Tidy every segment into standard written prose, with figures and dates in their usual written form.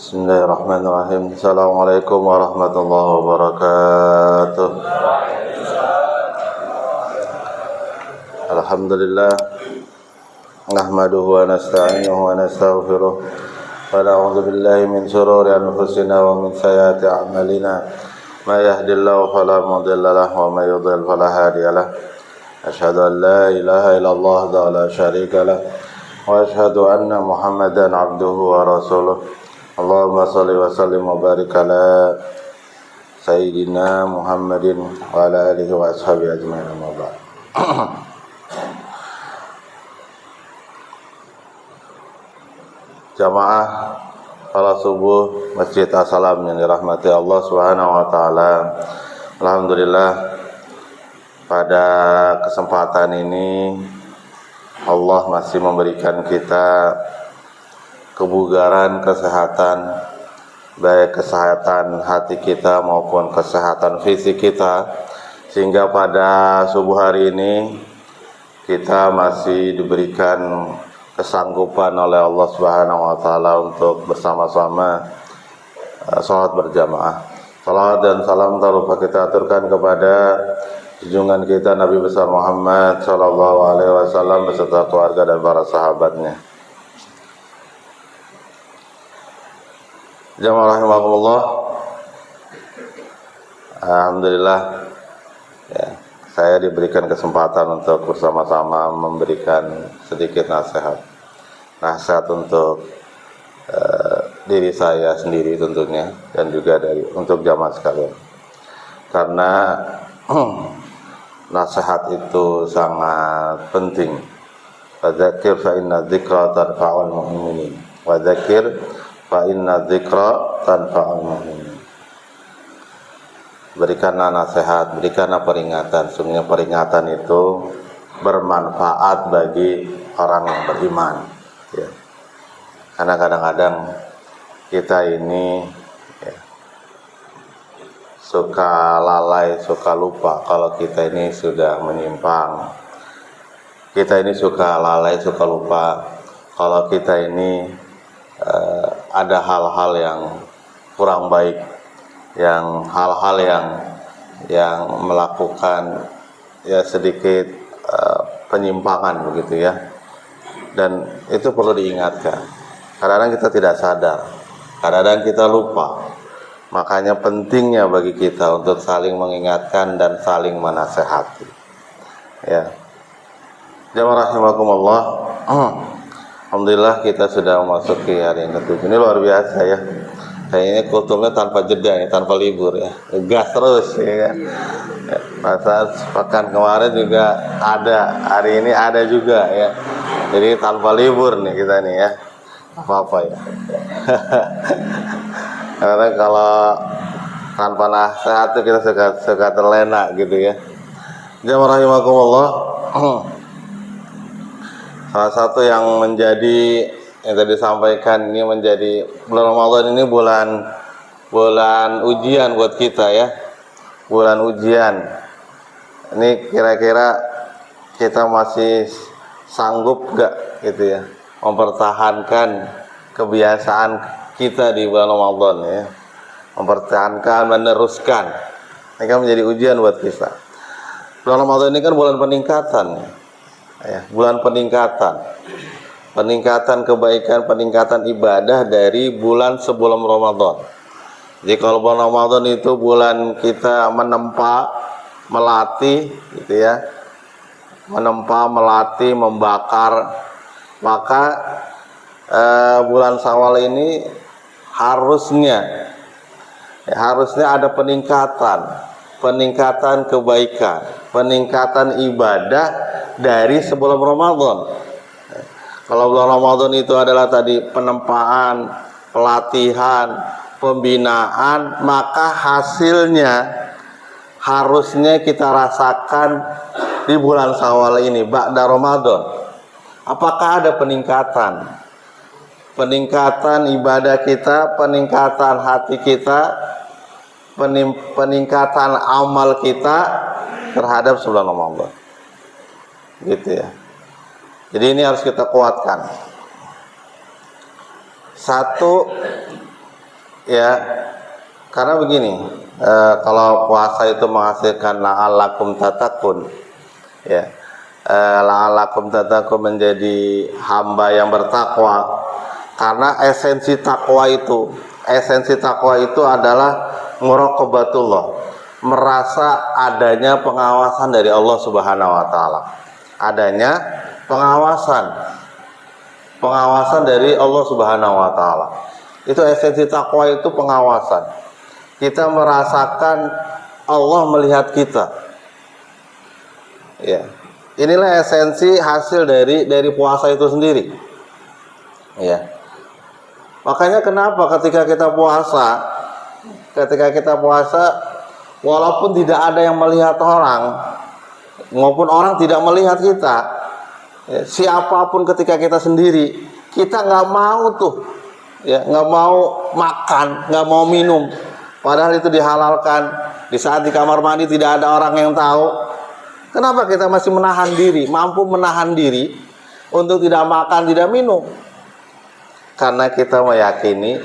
Bismillahirrahmanirrahim. Assalamualaikum warahmatullahi wabarakatuh. Alhamdulillah. Nahmaduhu wa nasta'inuhu wa nastaghfiruh. Wa na'udzu billahi min shururi anfusina wa min sayyiati a'malina. May yahdihillahu fala mudilla lahu wa may yudlil fala hadiya lahu. Asyhadu an la ilaha illallah wahdahu la syarika lahu wa asyhadu anna Muhammadan 'abduhu wa rasuluh. Allahumma shalli wa sallim wa barik ala sayyidina Muhammadin wa ala alihi wa ashabihi ajma'in. Amma ba'd. Jamaah salat subuh Masjid As-Salam yang dirahmati Allah Subhanahu wa taala. Alhamdulillah, pada kesempatan ini Allah masih memberikan kita kebugaran, kesehatan, baik kesehatan hati kita maupun kesehatan fisik kita, sehingga pada subuh hari ini kita masih diberikan kesanggupan oleh Allah Subhanahu wa taala untuk bersama-sama salat berjamaah. Salat dan salam tak lupa kita aturkan kepada junjungan kita Nabi besar Muhammad sallallahu alaihi wasallam beserta keluarga dan para sahabatnya. Jamaah rahimakumullah. Alhamdulillah ya, saya diberikan kesempatan untuk bersama-sama memberikan sedikit nasihat untuk diri saya sendiri tentunya, dan juga untuk jamaah sekalian. Karena nasihat itu sangat penting. Fadzakir fa inna dzikra tanfa'ul mu'minin. Wadzakir fa inna dzikra tanfa'ul mu'minin. Berikanlah nasihat, berikanlah peringatan. Sungguhnya peringatan itu bermanfaat bagi orang yang beriman ya. Karena kadang-kadang kita ini ya, suka lalai, suka lupa kalau kita ini sudah menyimpang. Kita ini suka lalai, suka lupa kalau kita ini ada hal-hal yang kurang baik, yang hal-hal yang melakukan ya sedikit penyimpangan begitu ya. Dan itu perlu diingatkan. Kadang-kadang kita tidak sadar, kadang-kadang kita lupa. Makanya pentingnya bagi kita untuk saling mengingatkan dan saling menasehati. Ya. Jamaah rahimakumullah. Alhamdulillah kita sudah memasuki hari yang ke-7. Ini luar biasa ya. Kayaknya kultumnya tanpa jeda ya, tanpa libur ya. Gas terus ya kan. Masa pekan kemarin juga ada, hari ini ada juga ya. Jadi tanpa libur nih kita nih ya. Apa-apa ya. Karena kalau tanpa nasihat itu kita suka terlena gitu ya. Jamaah rahimakumullah. Salah satu yang menjadi yang tadi disampaikan, ini menjadi bulan Ramadan ini bulan ujian buat kita ya. Bulan ujian. Ini kira-kira kita masih sanggup gak gitu ya mempertahankan kebiasaan kita di bulan Ramadan ya. Mempertahankan, meneruskan. Ini kan menjadi ujian buat kita. Bulan Ramadan ini kan bulan peningkatan ya, bulan peningkatan kebaikan, peningkatan ibadah dari bulan sebelum Ramadan. Jadi kalau bulan Ramadan itu bulan kita menempa, melatih gitu ya, menempa, melatih, membakar. Maka bulan Syawal ini harusnya ada peningkatan kebaikan, peningkatan ibadah dari sebelum Ramadan. Kalau bulan Ramadan itu adalah tadi penempaan, pelatihan, pembinaan, maka hasilnya harusnya kita rasakan di bulan Syawal ini, ba'da Ramadan. Apakah ada peningkatan? Peningkatan ibadah kita, peningkatan hati kita, peningkatan amal kita terhadap sebelum Ramadan. Gitu ya. Jadi ini harus kita kuatkan. Satu, ya, karena begini, kalau puasa itu menghasilkan la'allakum tattaqun, ya, la'allakum tattaqun, menjadi hamba yang bertakwa. Karena esensi takwa itu adalah muraqabatullah, merasa adanya pengawasan dari Allah Subhanahu wa taala. Adanya pengawasan dari Allah Subhanahu wa taala. Itu esensi takwa, itu pengawasan. Kita merasakan Allah melihat kita. Ya. Inilah esensi hasil dari puasa itu sendiri. Ya. Makanya kenapa ketika kita puasa, walaupun tidak ada yang melihat orang, maupun orang tidak melihat kita, ya, siapapun ketika kita sendiri, kita nggak mau tuh, ya, nggak mau makan, nggak mau minum, padahal itu dihalalkan. Di saat di kamar mandi tidak ada orang yang tahu, kenapa kita masih menahan diri, mampu menahan diri untuk tidak makan, tidak minum? Karena kita meyakini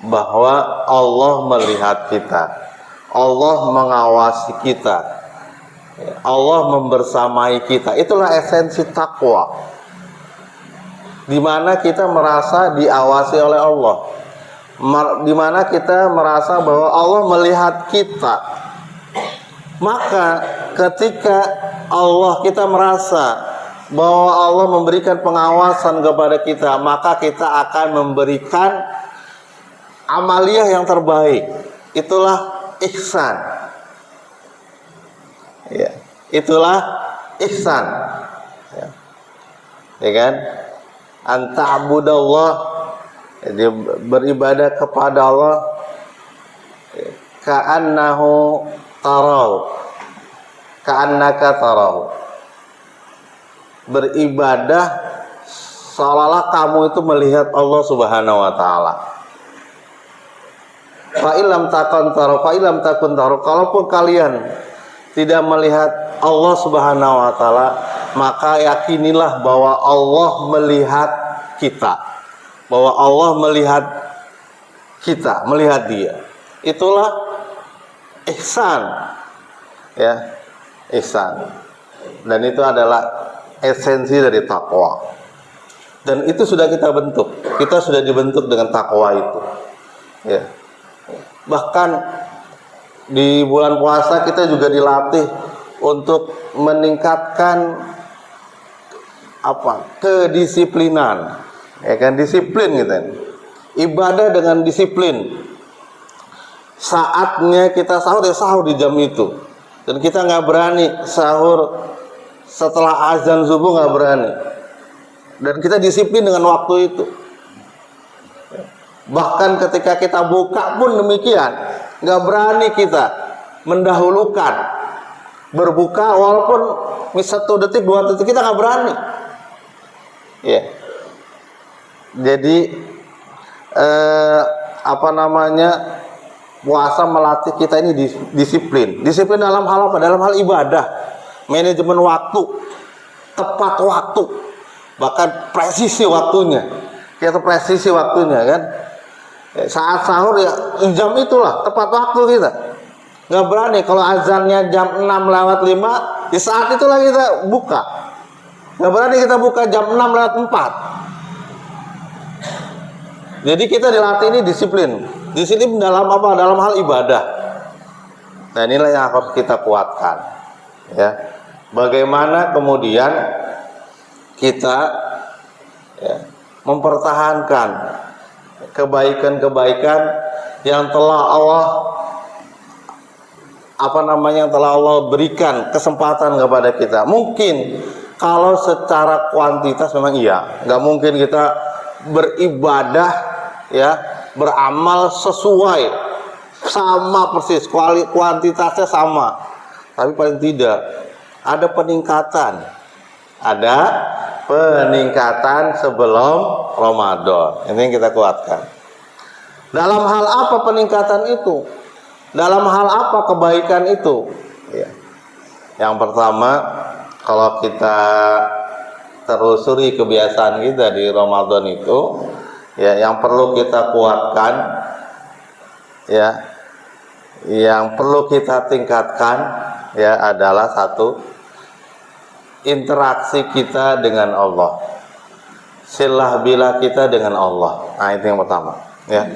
bahwa Allah melihat kita, Allah mengawasi kita, Allah membersamai kita. Itulah esensi takwa, di mana kita merasa diawasi oleh Allah, di mana kita merasa bahwa Allah melihat kita. Maka ketika kita merasa bahwa Allah memberikan pengawasan kepada kita, maka kita akan memberikan amaliyah yang terbaik. Itulah ihsan. Ya, itulah ihsan. Ya kan? Anta'budallah, jadi beribadah kepada Allah ka'annahu tarau, ka'annaka tarau. Beribadah seolah-olah kamu itu melihat Allah Subhanahu wa taala. Fa illam takun taru, kalaupun kalian tidak melihat Allah Subhanahu wa taala, maka yakinilah bahwa Allah melihat kita. Bahwa Allah melihat kita, melihat Dia. Itulah ihsan. Ya, ihsan. Dan itu adalah esensi dari takwa. Dan itu sudah kita bentuk. Kita sudah dibentuk dengan takwa itu. Ya. Bahkan di bulan puasa kita juga dilatih untuk meningkatkan kedisiplinan. Ya kan, disiplin gitu. Ibadah dengan disiplin. Saatnya kita sahur, ya sahur di jam itu. Dan kita nggak berani sahur setelah azan subuh, nggak berani. Dan kita disiplin dengan waktu itu. Bahkan ketika kita buka pun demikian, nggak berani kita mendahulukan berbuka, walaupun 1 detik 2 detik kita nggak berani. Ya. Jadi puasa melatih kita ini disiplin. Disiplin dalam hal apa? Dalam hal ibadah. Manajemen waktu, tepat waktu, bahkan presisi waktunya. Kita presisi waktunya kan. Saat sahur ya jam itulah tepat waktu kita. Nggak berani kalau azannya jam 6:05, di saat itulah kita buka. Nggak berani kita buka jam 6:04. Jadi kita dilatih ini disiplin. Disiplin dalam apa? Dalam hal ibadah. Nah, inilah yang harus kita kuatkan. Ya. Bagaimana kemudian kita mempertahankan kebaikan-kebaikan yang telah Allah berikan kesempatan kepada kita. Mungkin kalau secara kuantitas memang iya, nggak mungkin kita beribadah, ya, beramal sesuai sama persis, kuantitasnya sama, tapi paling tidak ada peningkatan sebelum Ramadan. Ini yang kita kuatkan. Dalam hal apa peningkatan itu? Dalam hal apa kebaikan itu? Ya. Yang pertama, kalau kita telusuri kebiasaan kita di Ramadan itu, ya, yang perlu kita kuatkan ya, yang perlu kita tingkatkan ya adalah satu, interaksi kita dengan Allah, silah bila kita dengan Allah. Nah, itu yang pertama ya,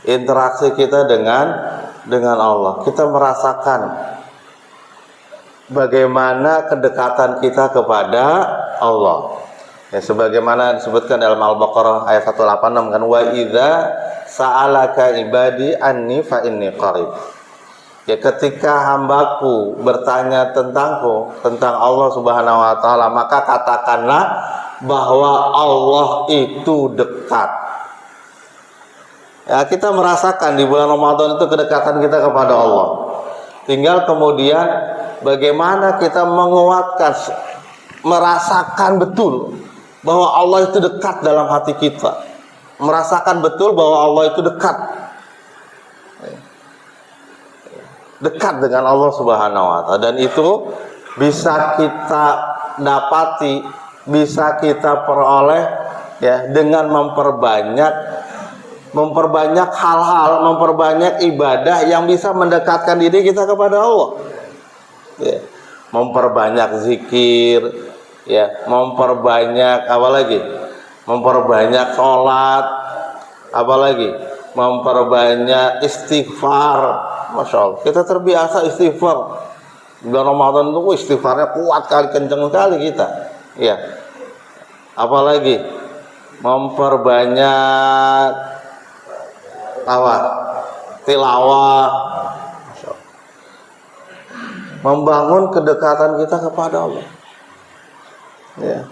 interaksi kita dengan Allah. Kita merasakan bagaimana kedekatan kita kepada Allah ya, sebagaimana disebutkan dalam Al-Baqarah ayat 186 kan, wa idza sa'alaka ibadi anni fa inni qarib. Ya, ketika hambaku bertanya tentangku, tentang Allah Subhanahu wa taala, maka katakanlah bahwa Allah itu dekat. Ya, kita merasakan di bulan Ramadan itu kedekatan kita kepada Allah. Tinggal kemudian bagaimana kita menguatkan, merasakan betul bahwa Allah itu dekat dalam hati kita. Merasakan betul bahwa Allah itu dekat. Dekat dengan Allah Subhanahu wa taala, dan itu bisa kita dapati, bisa kita peroleh ya dengan memperbanyak hal-hal, memperbanyak ibadah yang bisa mendekatkan diri kita kepada Allah. Ya, memperbanyak zikir, ya, memperbanyak apa lagi? Memperbanyak sholat, apalagi? Memperbanyak istighfar. Masya Allah, kita terbiasa istighfar. Bulan Ramadan itu istighfarnya kuat kali, kenceng sekali kita. Ya, apalagi memperbanyak apa? Tilawah. Membangun kedekatan kita kepada Allah. Ya.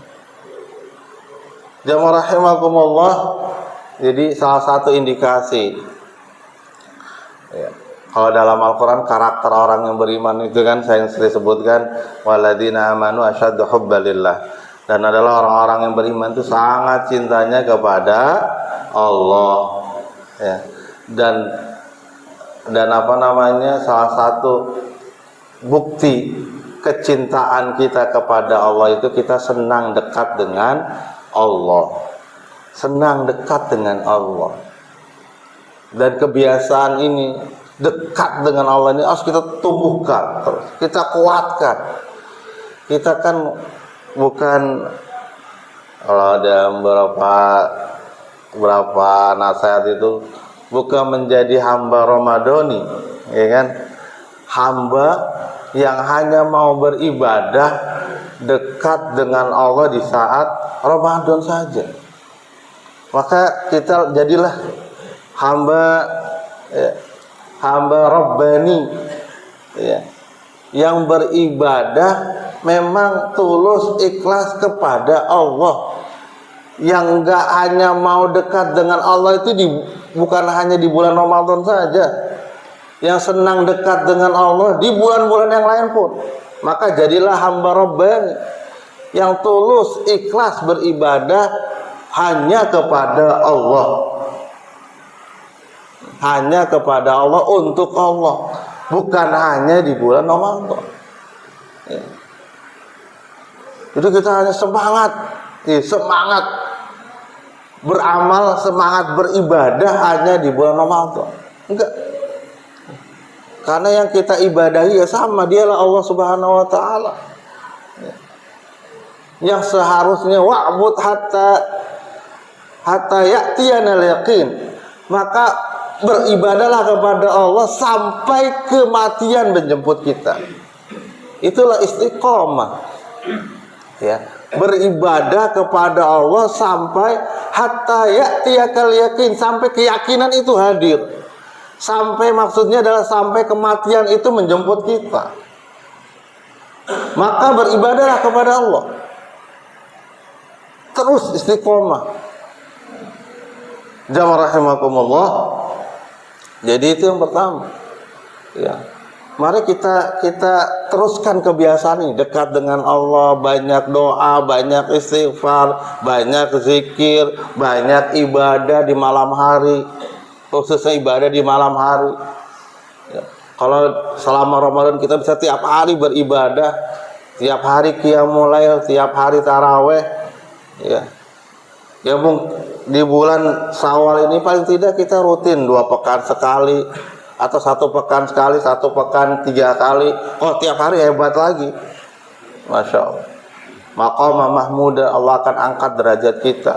Jamaah rahimakumullah. Jadi salah satu indikasi ya, kalau dalam Al-Quran karakter orang yang beriman itu kan saya sering sebutkan, waladina amanu asyaddu hubbalillah, dan adalah orang-orang yang beriman itu sangat cintanya kepada Allah ya. Dan apa namanya, salah satu bukti kecintaan kita kepada Allah itu kita senang dekat dengan Allah, senang dekat dengan Allah. Dan kebiasaan ini, dekat dengan Allah ini harus kita tumbuhkan terus, kita kuatkan. Kita kan bukan, kalau ada beberapa nasihat itu, bukan menjadi hamba Ramadhani, ya kan? Hamba yang hanya mau beribadah dekat dengan Allah di saat Ramadan saja. Maka kita jadilah hamba ya, hamba Rabbani ya, yang beribadah memang tulus ikhlas kepada Allah, yang enggak hanya mau dekat dengan Allah itu bukan hanya di bulan Ramadan saja, yang senang dekat dengan Allah di bulan-bulan yang lain pun. Maka jadilah hamba Rabbani yang tulus ikhlas beribadah hanya kepada Allah, hanya kepada Allah, untuk Allah, bukan hanya di bulan Ramadan ya. Jadi kita hanya semangat beramal, semangat beribadah hanya di bulan Ramadan. Enggak, karena yang kita ibadahi ya sama, dialah Allah Subhanahu wa taala ya, yang seharusnya wa'bud hatta ya'tiyanal yaqin, maka beribadahlah kepada Allah sampai kematian menjemput kita. Itulah istiqomah ya, beribadah kepada Allah sampai hatta ya'tiyakal yaqin, sampai keyakinan itu hadir. Sampai, maksudnya adalah sampai kematian itu menjemput kita. Maka beribadahlah kepada Allah terus, istiqomah. Jamaah rahimakumullah. Jadi itu yang pertama ya. Mari kita teruskan kebiasaan ini, dekat dengan Allah, banyak doa, banyak istighfar, banyak zikir, banyak ibadah di malam hari, khususnya ibadah di malam hari ya. Kalau selama Ramadan kita bisa tiap hari beribadah, tiap hari qiyamul lail, tiap hari taraweh ya. Di bulan Syawal ini paling tidak kita rutin 2 pekan sekali atau 1 pekan sekali, 1 pekan 3 kali, oh tiap hari hebat lagi. Masya Allah. Maqamah mahmuda, Allah akan angkat derajat kita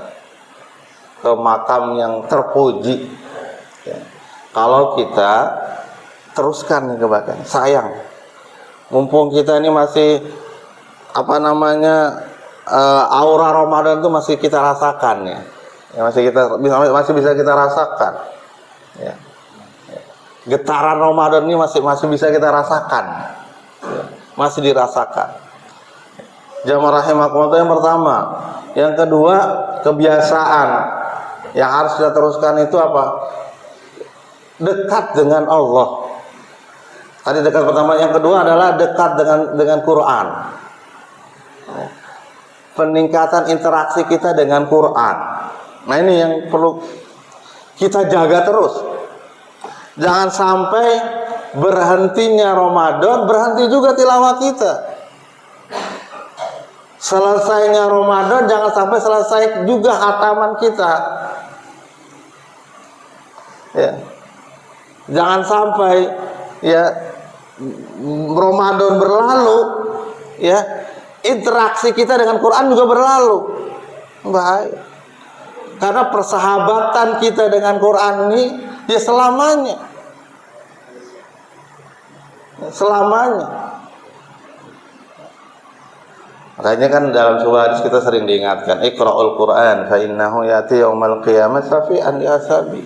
ke makam yang terpuji ya. Kalau kita teruskan kebaikan. Sayang, mumpung kita ini masih aura Ramadan itu masih kita rasakan ya, masih bisa kita rasakan ya. Getaran Ramadan ini masih bisa kita rasakan ya. Masih dirasakan. Jamaah rahimakumullah, yang pertama. Yang kedua, kebiasaan yang harus kita teruskan itu apa? Dekat dengan Allah. Tadi dekat pertama, yang kedua adalah dekat dengan Quran. Peningkatan interaksi kita dengan Quran. Nah, ini yang perlu kita jaga terus. Jangan sampai berhentinya Ramadan, berhenti juga tilawah kita. Selesainya Ramadan, jangan sampai selesai juga khataman kita. Ya. Jangan sampai ya Ramadan berlalu ya, interaksi kita dengan Quran juga berlalu. Bahaya. Karena persahabatan kita dengan Quran ini ya selamanya. Selamanya. Makanya kan dalam sebuah hadis kita sering diingatkan, Iqra'ul Qur'an fa innahu ya'ti yaumal qiyamah syafi'an li ashabi.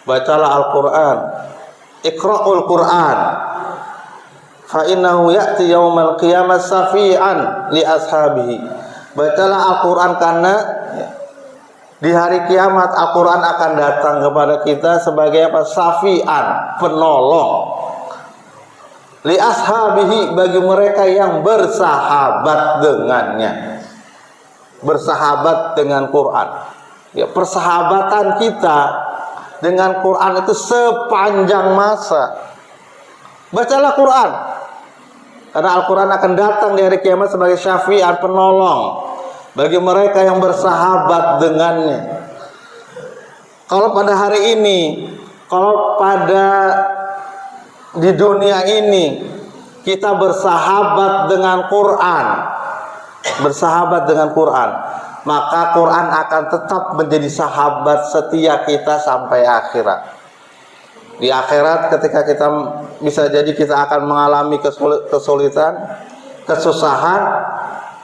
Bacalah Al-Qur'an. Iqra'ul Qur'an fa innahu ya'ti yaumal qiyamah syafi'an li ashabihi. Bacalah Al-Qur'an karena di hari kiamat Al-Qur'an akan datang kepada kita sebagai apa? Syafi'an, penolong. Li ashabihi, bagi mereka yang bersahabat dengannya, bersahabat dengan Quran ya. Persahabatan kita dengan Quran itu sepanjang masa. Bacalah Quran karena Al-Quran akan datang di hari kiamat sebagai syafi'an, penolong bagi mereka yang bersahabat dengannya. Kalau pada hari ini, kalau pada di dunia ini kita bersahabat dengan Quran, maka Quran akan tetap menjadi sahabat setia kita sampai akhirat. Di akhirat ketika kita bisa jadi kita akan mengalami kesulitan, kesusahan,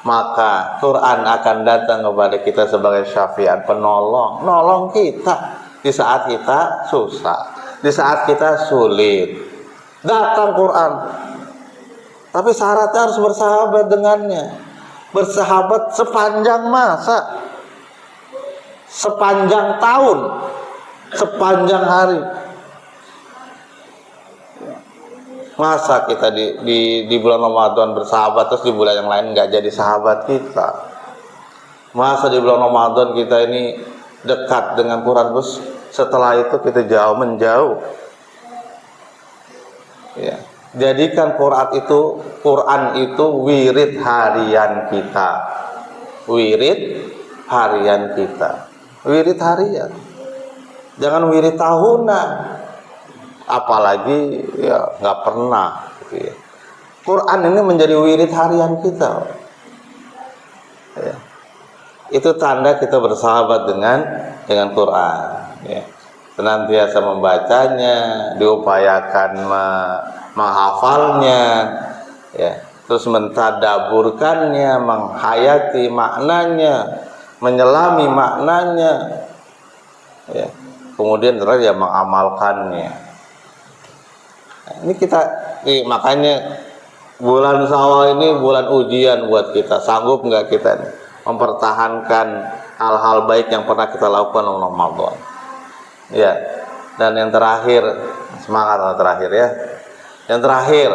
maka Quran akan datang kepada kita sebagai syafi'an, penolong, nolong kita di saat kita susah, di saat kita sulit. Datang Quran, tapi syaratnya harus bersahabat dengannya, bersahabat sepanjang masa, sepanjang tahun, sepanjang hari. Masa kita di bulan Ramadan bersahabat, terus di bulan yang lain nggak jadi sahabat kita? Masa di bulan Ramadan kita ini dekat dengan Quran, terus setelah itu kita menjauh? Ya, jadikan Quran itu wirid harian kita, wirid harian kita, wirid harian. Jangan wirid tahunan, apalagi ya nggak pernah. Gitu ya. Quran ini menjadi wirid harian kita. Ya. Itu tanda kita bersahabat dengan Quran. Ya. Senantiasa membacanya, diupayakan menghafalnya, ya, terus mentadaburkannya, menghayati maknanya, menyelami maknanya, ya, kemudian terakhir ya mengamalkannya. Nah, ini makanya bulan Syawal ini bulan ujian buat kita. Sanggup nggak kita nih mempertahankan hal-hal baik yang pernah kita lakukan dalam Ramadan? Ya, dan yang terakhir, semangat terakhir ya. Yang terakhir,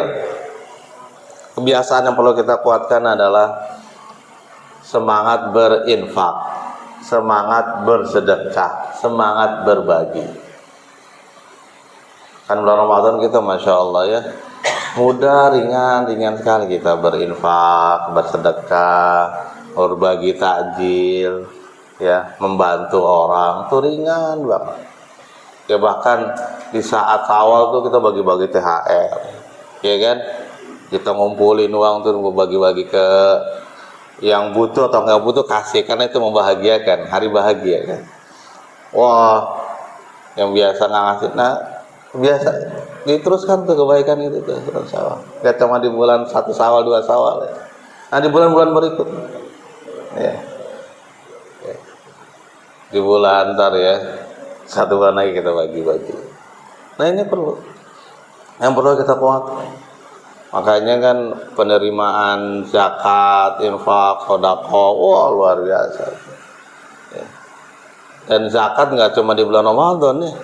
kebiasaan yang perlu kita kuatkan adalah semangat berinfak, semangat bersedekah, semangat berbagi. Kan bulan Ramadan kita Masya Allah ya, mudah, ringan sekali kita berinfak, bersedekah, berbagi takjil, ya, membantu orang, itu ringan banget. Ya bahkan di saat awal tuh kita bagi-bagi THR, ya kan? Kita ngumpulin uang tuh bagi-bagi ke yang butuh atau nggak butuh, kasih, karena itu membahagiakan, hari bahagia kan. Wah, yang biasa nggak ngasih, nah biasa diteruskan tuh kebaikan itu tuh Syawal. Gak cuma di bulan 1 Syawal 2 Syawal ya. Nah di bulan-bulan berikut ya. Di bulan ntar ya, 1 bulan lagi kita bagi-bagi. Nah ini yang perlu kita kuat. Makanya kan penerimaan zakat, infak, sedekah, wah luar biasa. Ya. Dan zakat nggak cuma di bulan Ramadan nih.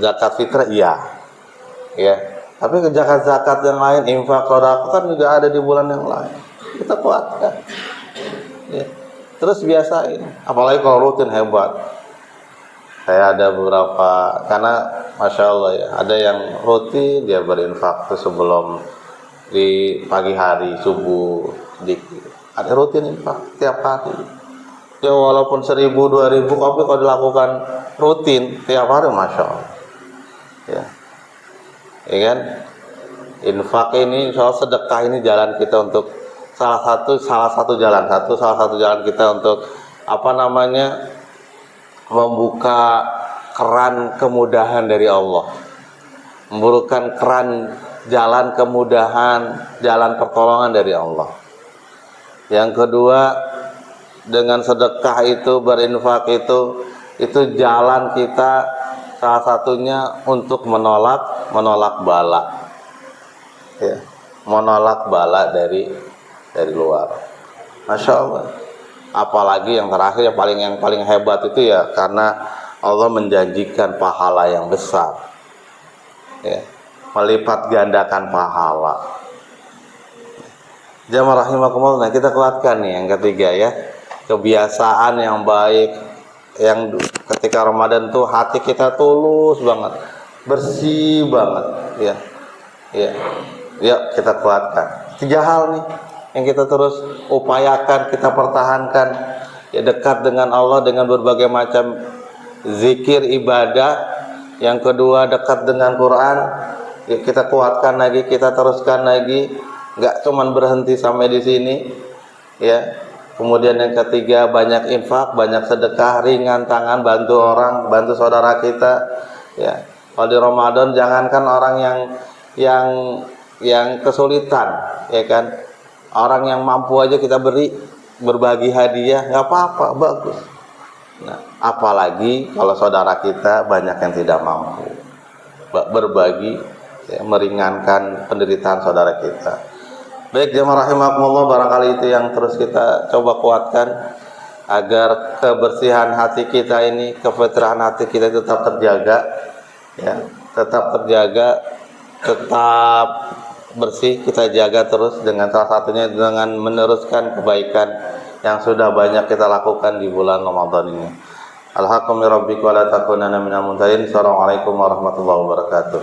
Zakat fitrah iya, ya. Tapi zakat yang lain, infak, sedekah kan juga ada di bulan yang lain. Kita kuatkan. Ya. Terus biasain, apalagi kalau rutin hebat. Saya ada beberapa, karena masya Allah ya, ada yang rutin dia berinfak tuh sebelum di pagi hari subuh sedikit. Ada rutin infak tiap hari. Ya walaupun 1.000 2.000 tapi kalau dilakukan rutin tiap hari masya Allah. Ya kan? Infak ini, soal sedekah ini jalan kita untuk salah satu jalan kita untuk apa namanya, membuka keran kemudahan dari Allah, membukakan keran jalan kemudahan, jalan pertolongan dari Allah. Yang kedua, dengan sedekah itu, berinfak itu jalan kita salah satunya untuk menolak bala, ya, menolak bala dari luar. Masya Allah. Apalagi yang terakhir, yang paling hebat itu ya, karena Allah menjanjikan pahala yang besar, ya, melipat gandakan pahala. Jamaah rahimakumullah. Nah, kita kuatkan nih yang ketiga ya, kebiasaan yang baik, yang ketika Ramadan tuh hati kita tulus banget, bersih banget, ya kita kuatkan. 3 hal nih yang kita terus upayakan, kita pertahankan, ya, dekat dengan Allah dengan berbagai macam zikir ibadah. Yang kedua, dekat dengan Quran, ya, kita kuatkan lagi, kita teruskan lagi, nggak cuman berhenti sampai di sini, ya. Kemudian yang ketiga, banyak infak, banyak sedekah, ringan tangan, bantu orang, bantu saudara kita, ya. Kalau di Ramadan jangankan orang yang kesulitan, ya kan, orang yang mampu aja kita berbagi hadiah, nggak apa-apa, bagus. Nah, apalagi kalau saudara kita banyak yang tidak mampu, berbagi, ya, meringankan penderitaan saudara kita. Baik jemaah rahimakumullah, barangkali itu yang terus kita coba kuatkan agar kebersihan hati kita ini, kefitrahan hati kita tetap terjaga, ya, tetap bersih. Kita jaga terus dengan salah satunya dengan meneruskan kebaikan yang sudah banyak kita lakukan di bulan Ramadan ini. Alhaqum rabbika wa la takunanna minal mumtarin. Assalamualaikum warahmatullahi wabarakatuh.